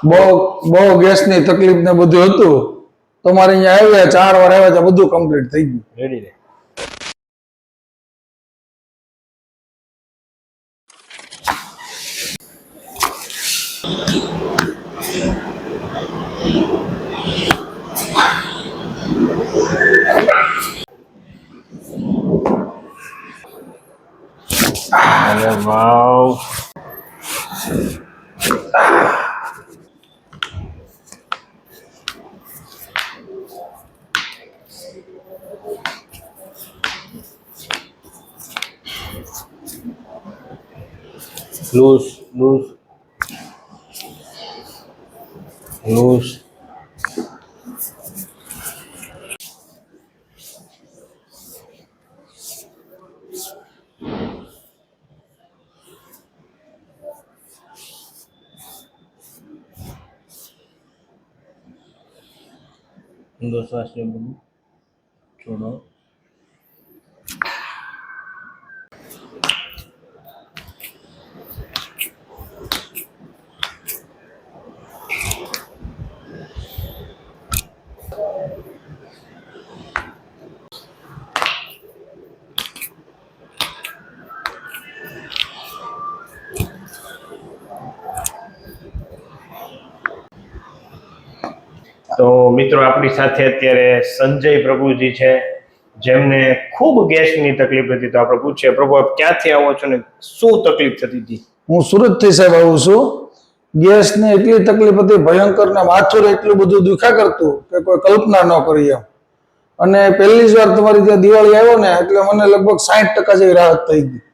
બહુ બહુ ગેસની તકલીફ ને બધું હતું. તમારે અહીંયા આવ્યા 4 વાર આવ્યા ત્યાં બધું કમ્પ્લીટ થઈ ગયું. રેડી રે. અરે વાવ. Loose loose loose. ઊંડો શ્વાસ લો બધું છોડો. તો મિત્રો આપણી સાથે અત્યારે સંજય પ્રભુજી છે, જેમને ખૂબ ગેસની તકલીફ હતી. તો આપણે પૂછીએ, પ્રભુ આપ ક્યાંથી આવો છો ને શું તકલીફ થતી હતી? હું સુરતથી સાહેબ આવું છું. ગેસની એટલી તકલીફ હતી ભયંકર ને માથું એટલું બધું દુખ્યા કરતું કે કોઈ કલ્પના ન કરી એમ. અને પહેલી જ વાર તમારી ત્યાં દિવાળી આવ્યો ને એટલે મને લગભગ 60% જેવી રાહત થઈ ગઈ.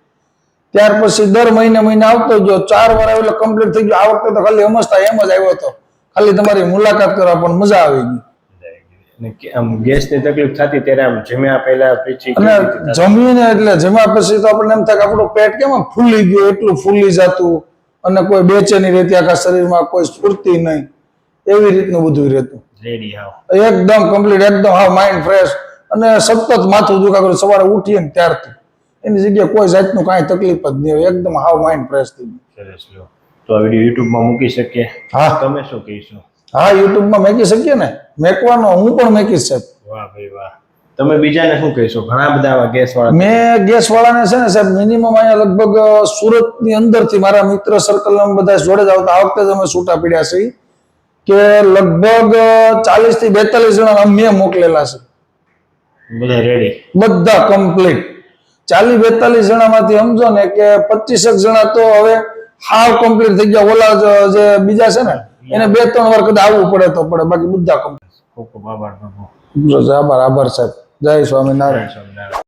ત્યાર પછી દર મહિને આવતો ગયો. 4 વાર આવેલો કમ્પ્લીટ થઈ ગયો. આ વખતે તો ખાલી સમજતા એમ જ આવ્યો હતો, ખાલી તમારી મુલાકાત કરવા પણ મજા આવી ગઈ. આમ ગેસની તકલીફ થતી ત્યારે આમ જમ્યા પહેલા પછી અને જમીને એટલે જમ્યા પછી તો આપણને એમ થાય કે આપણું પેટ કેમ ફૂલી ગયું, એટલું ફૂલી જતું અને કોઈ બેચેની રહેતી, આખા શરીરમાં કોઈ સ્ફૂર્તિ નહીં, એવી રીતનું બધું રહેતું. રેડી હાવ એકદમ કમ્પ્લીટ, એકદમ હાવ માઇન્ડ ફ્રેશ. અને સતત માથું દુખા કરે સવારે ઉઠીએ ને ત્યારથી. એની જગ્યાએ કોઈ જાતનું કાંઈ તકલીફ જ નહીં હોય, એકદમ હાવ માઇન્ડ ફ્રેશ થઈ ગયું. સરસ લો. તો આ વિડીયો યુટ્યુબમાં મૂકી શકીએ? હા. તમે શું કહીશો? હા, યુટ્યુબમાં મેકી શકીએ ને, મેકવાનો હું પણ મેકીશ સાહેબ. વાહ ભાઈ વાહ. તમે બીજાને શું કહીશો? ઘણા બધા આવા ગેસ વાળા. મેં ગેસ વાળાને છે ને સાહેબ મિનિમમ અહીંયા લગભગ સુરતની અંદરથી મારા મિત્ર સર્કલ બધા જોડે જ આવતા. આ વખતે જ અમે છૂટા પીડ્યા છે કે લગભગ 40 થી 42 જણા મેં મોકલેલા છે. બધા રેડી, બધા કમ્પ્લીટ. 40-42 જણામાંથી સમજો ને કે 25 જણા તો હવે હાવ કમ્પ્લીટ થઈ ગયા. ઓલા જે બીજા છે ને એને 2-3 વાર કદાચ આવવું પડે તો પડે, બાકી બધા કમ્પ્લીટ. ખૂબ ખૂબ આભાર પ્રભુ. આભાર સાહેબ. જય સ્વામિનારાયણ.